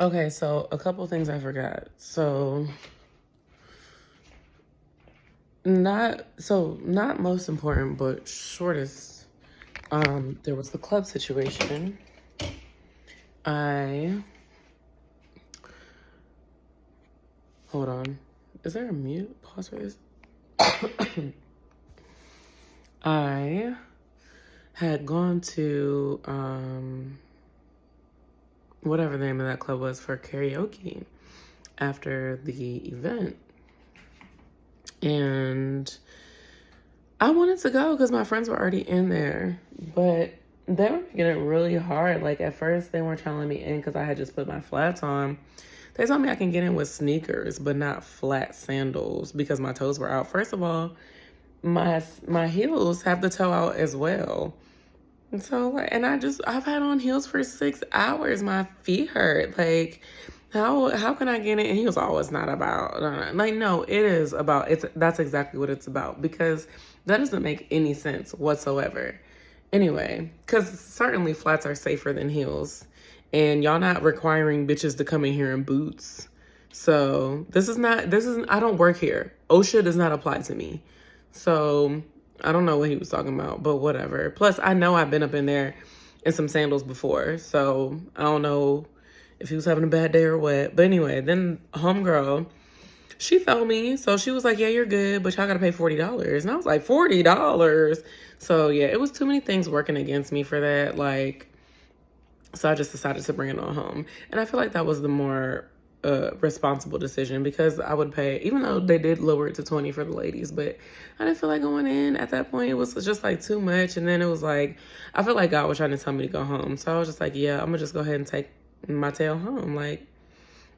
Okay, so a couple things I forgot. Not most important, but shortest. There was the club situation. I Hold on. Is there a mute? Pause for this. I had gone to whatever the name of that club was for karaoke after the event. And I wanted to go because my friends were already in there, but they were making it really hard. Like at first they weren't trying to let me in because I had just put my flats on. They told me I can get in with sneakers, but not flat sandals because my toes were out. First of all, my heels have the toe out as well. And so, and I've had on heels for 6 hours. My feet hurt. Like, how can I get in? And he was always not about, like, no, it is about, that's exactly what it's about because that doesn't make any sense whatsoever. Anyway, because certainly flats are safer than heels. And y'all not requiring bitches to come in here in boots. So I don't work here. OSHA does not apply to me. So I don't know what he was talking about, but whatever. Plus, I know I've been up in there in some sandals before. So I don't know if he was having a bad day or what. But anyway, then homegirl, she felt me. So she was like, yeah, you're good, but y'all got to pay $40. And I was like, $40? So yeah, it was too many things working against me for that. Like, so I just decided to bring it on home. And I feel like that was the more responsible decision because I would pay, even though they did lower it to 20 for the ladies, but I didn't feel like going in at that point. It was just like too much. And then it was like, I felt like God was trying to tell me to go home. So I was just like, yeah, I'm gonna just go ahead and take my tail home. Like,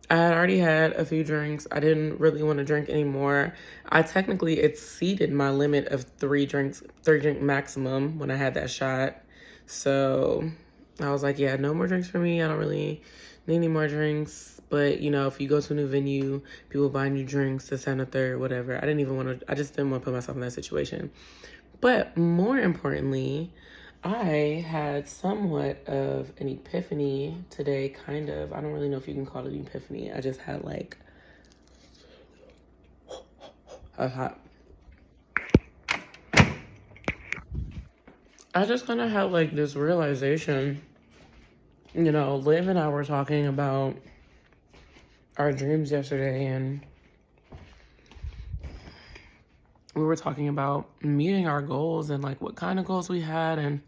I had already had a few drinks. I didn't really want to drink anymore. I technically exceeded my limit of 3 drink maximum when I had that shot. So I was like, yeah, no more drinks for me. I don't really need any more drinks. But, you know, if you go to a new venue, people buy new drinks, this and a third, whatever. I just didn't want to put myself in that situation. But more importantly, I had somewhat of an epiphany today, kind of. I don't really know if you can call it an epiphany. I just had like a hot. I just kind of had like this realization. You know, Liv and I were talking about our dreams yesterday, and we were talking about meeting our goals and like what kind of goals we had, and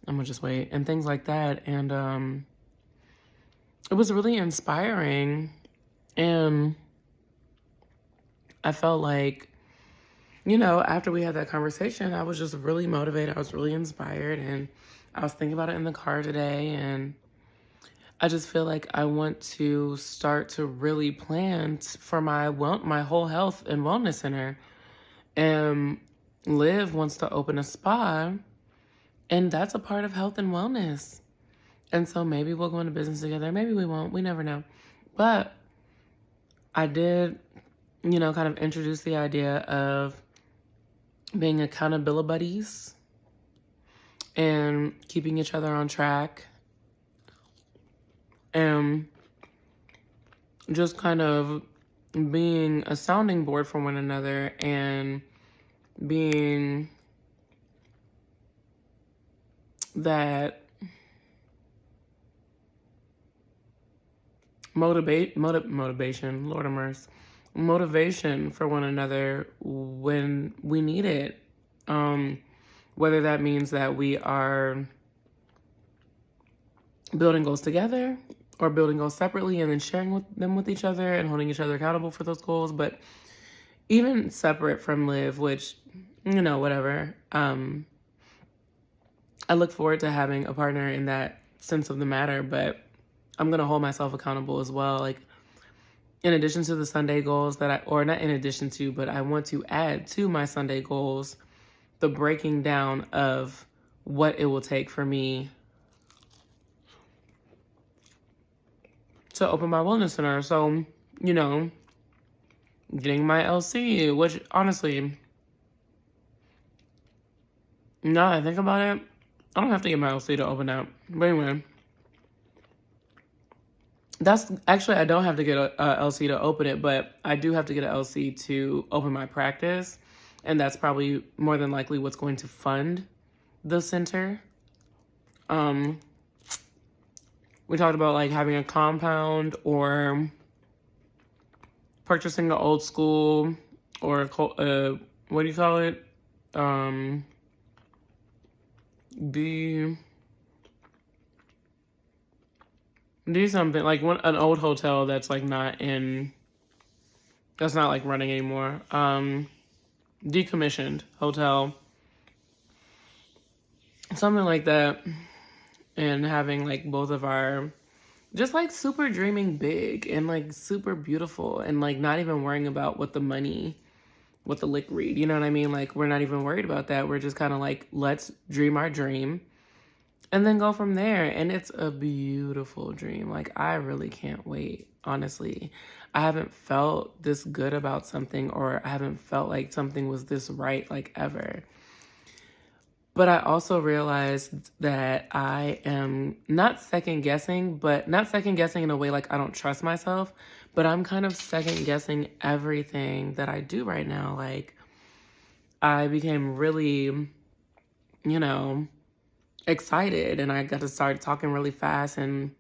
I'm gonna just wait and things like that. And it was really inspiring, and I felt like, you know, after we had that conversation, I was just really motivated. I was really inspired, and I was thinking about it in the car today, and I just feel like I want to start to really plan for my whole health and wellness center. And Liv wants to open a spa, and that's a part of health and wellness. And so maybe we'll go into business together. Maybe we won't. We never know. But I did, you know, kind of introduce the idea of being accountability buddies and keeping each other on track. And just kind of being a sounding board for one another and being that motivation, Lord of mercy, motivation for one another when we need it. Whether that means that we are building goals together or building goals separately and then sharing them with each other and holding each other accountable for those goals. But even separate from Liv, which, you know, whatever. I look forward to having a partner in that sense of the matter, but I'm going to hold myself accountable as well. Like, in addition to the Sunday goals or not in addition to, but I want to add to my Sunday goals, the breaking down of what it will take for me to open my wellness center. So, you know, getting my LC, which honestly, now that I think about it, I don't have to get my LC to open up. But anyway, That's actually, I don't have to get a LC to open it, but I do have to get an LC to open my practice. And that's probably more than likely what's going to fund the center. We talked about like having a compound or purchasing the old school or what do you call it? Do something like an old hotel that's like that's not like running anymore. Decommissioned hotel, something like that. And having like both of our, just like super dreaming big and like super beautiful and like not even worrying about what the lick read, you know what I mean? Like we're not even worried about that. We're just kind of like, let's dream our dream and then go from there. And it's a beautiful dream. Like I really can't wait. Honestly, I haven't felt this good about something, or I haven't felt like something was this right like ever. But I also realized that I am not second guessing in a way like I don't trust myself, but I'm kind of second guessing everything that I do right now. Like I became really, excited, and I got to start talking really fast, and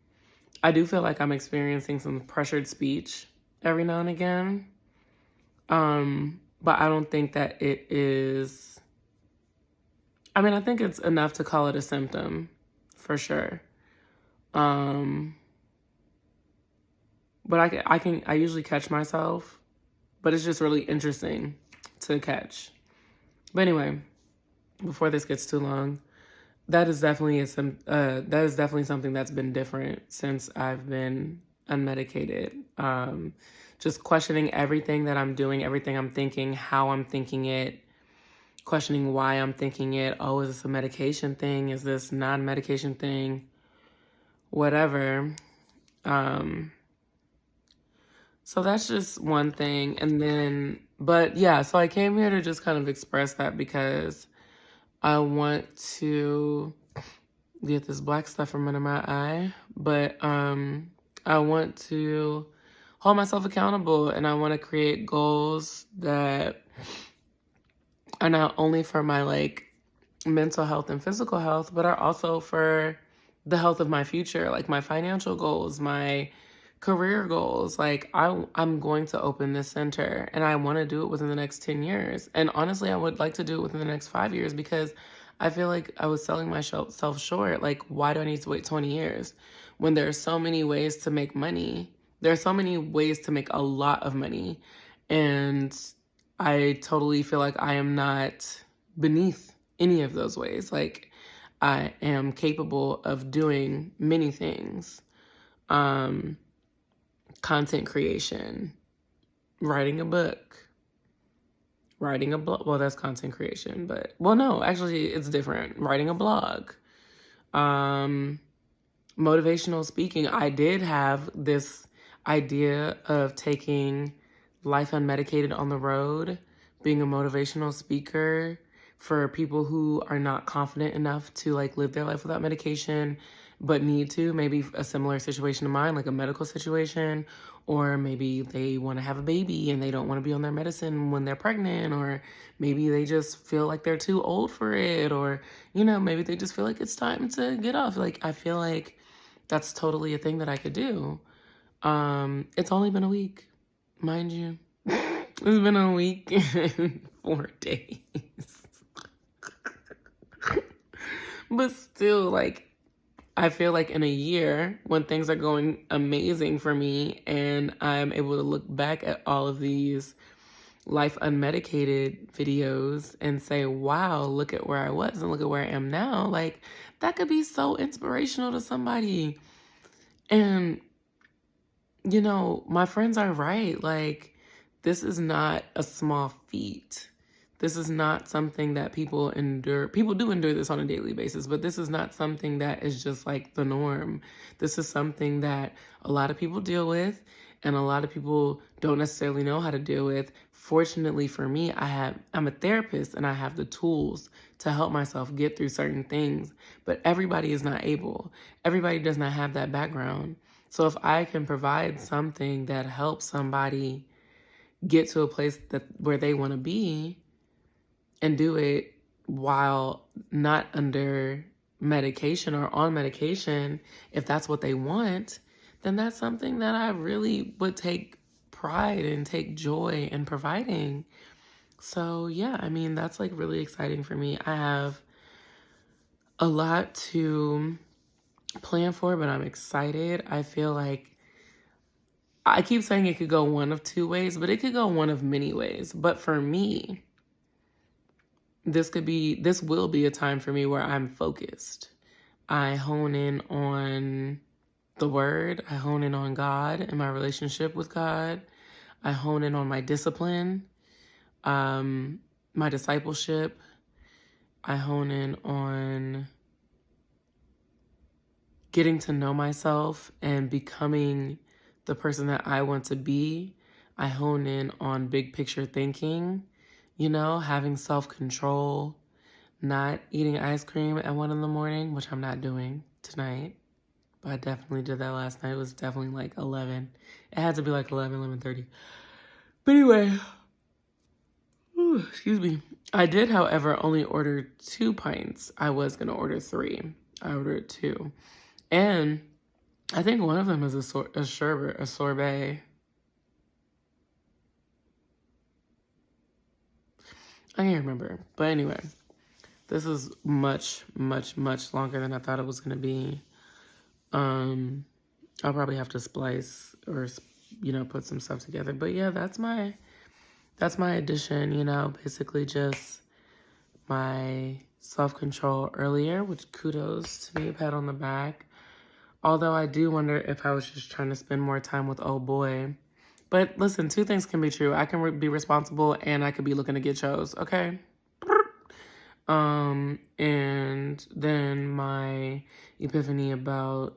I do feel like I'm experiencing some pressured speech every now and again. But I don't think that it is, I think it's enough to call it a symptom, for sure. But I usually catch myself, but it's just really interesting to catch. But anyway, before this gets too long, that is definitely something that's been different since I've been unmedicated. Just questioning everything that I'm doing, everything I'm thinking, how I'm thinking it, questioning why I'm thinking it. Oh, is this a medication thing? Is this non-medication thing? Whatever. So that's just one thing. And then, but yeah, so I came here to just kind of express that because I want to get this black stuff from under my eye, but I want to hold myself accountable, and I want to create goals that are not only for my like mental health and physical health, but are also for the health of my future, like my financial goals, my career goals. Like I'm going to open this center, and I want to do it within the next 10 years. And honestly, I would like to do it within the next 5 years because I feel like I was selling myself short. Like, why do I need to wait 20 years when there are so many ways to make money? There are so many ways to make a lot of money. And I totally feel like I am not beneath any of those ways. Like, I am capable of doing many things. Content creation, writing a book, writing a blog. Well, that's content creation, but, well, no, actually it's different. Writing a blog, motivational speaking. I did have this idea of taking Life Unmedicated on the road, being a motivational speaker for people who are not confident enough to like live their life without medication, but need to, maybe a similar situation to mine, like a medical situation, or maybe they want to have a baby and they don't want to be on their medicine when they're pregnant, or maybe they just feel like they're too old for it, or, maybe they just feel like it's time to get off. Like, I feel like that's totally a thing that I could do. It's only been a week, mind you. It's been a week and 4 days. But still, like, I feel like in a year, when things are going amazing for me and I'm able to look back at all of these Life Unmedicated videos and say, wow, look at where I was and look at where I am now. Like, that could be so inspirational to somebody. And, my friends are right. Like, this is not a small feat. This is not something that people endure. People do endure this on a daily basis, but this is not something that is just like the norm. This is something that a lot of people deal with, and a lot of people don't necessarily know how to deal with. Fortunately for me, I'm a therapist, and I have the tools to help myself get through certain things, but everybody is not able. Everybody does not have that background. So if I can provide something that helps somebody get to a place where they want to be and do it while not under medication or on medication, if that's what they want, then that's something that I really would take pride and take joy in providing. So yeah, I mean, that's like really exciting for me. I have a lot to plan for, but I'm excited. I feel like I keep saying it could go one of two ways, but it could go one of many ways. But for me, this will be a time for me where I'm focused. I hone in on the word. I hone in on God and my relationship with God. I hone in on my discipline, my discipleship. I hone in on getting to know myself and becoming the person that I want to be. I hone in on big picture thinking, having self-control, not eating ice cream at 1 a.m, which I'm not doing tonight. But I definitely did that last night. It was definitely like 11. It had to be like 11:30. But anyway, excuse me. I did, however, only order 2 pints. I was going to order 3. I ordered 2. And I think one of them is a sorbet. I can't remember. But anyway, this is much, much, much longer than I thought it was going to be. I'll probably have to splice or, put some stuff together. But yeah, that's my addition, basically just my self-control earlier, which kudos to me, a pat on the back. Although I do wonder if I was just trying to spend more time with old boy. But listen, 2 things can be true. I can be responsible and I could be looking to get chose, okay? And then my epiphany about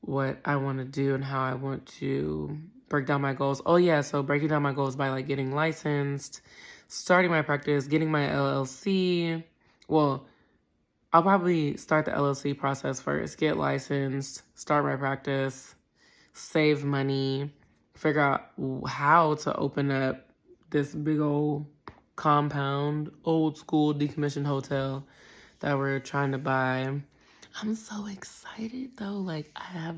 what I want to do and how I want to break down my goals. Oh yeah, so breaking down my goals by like getting licensed, starting my practice, getting my LLC. Well, I'll probably start the LLC process first, get licensed, start my practice, save money, figure out how to open up this big old compound, old school decommissioned hotel that we're trying to buy. I'm so excited though. Like I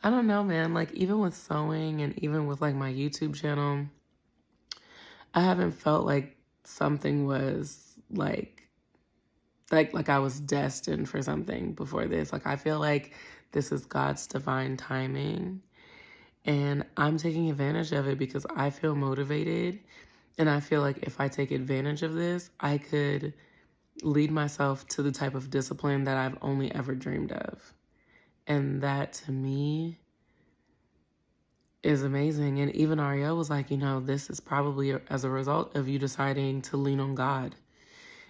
don't know, man. Like even with sewing and even with like my YouTube channel, I haven't felt like something was like I was destined for something before this. Like I feel like this is God's divine timing and I'm taking advantage of it because I feel motivated and I feel like if I take advantage of this, I could lead myself to the type of discipline that I've only ever dreamed of. And that to me is amazing. And even Ariel was like, this is probably as a result of you deciding to lean on God.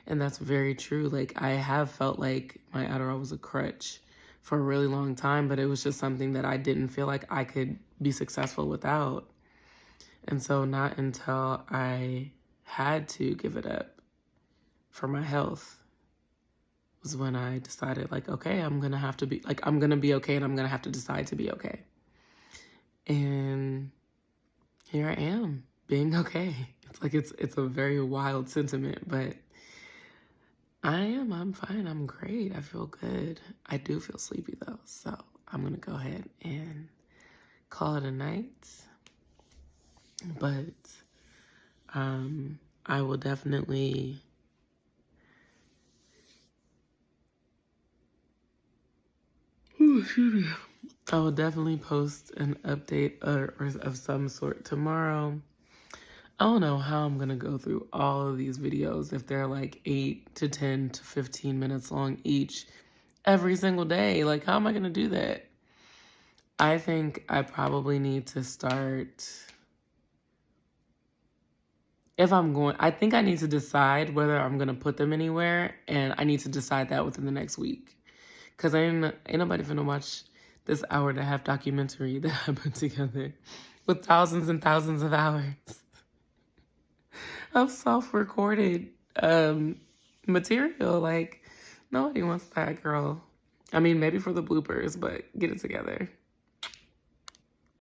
And that's very true. Like I have felt like my Adderall was a crutch for a really long time, but it was just something that I didn't feel like I could be successful without. And so not until I had to give it up for my health was when I decided like, okay, I'm going to be okay and I'm going to have to decide to be okay. And here I am being okay. It's like, it's a very wild sentiment, but I'm fine. I'm great. I feel good. I do feel sleepy though. So I'm going to go ahead and call it a night. But I will definitely I will definitely post an update or of some sort tomorrow. I don't know how I'm going to go through all of these videos if they're like 8 to 10 to 15 minutes long each every single day. Like, how am I going to do that? I think I probably need to start... I think I need to decide whether I'm going to put them anywhere, and I need to decide that within the next week. Because ain't nobody finna watch this 1.5-hour documentary that I put together with thousands and thousands of hours of self-recorded material. Like, nobody wants that, girl. I mean, maybe for the bloopers, but get it together.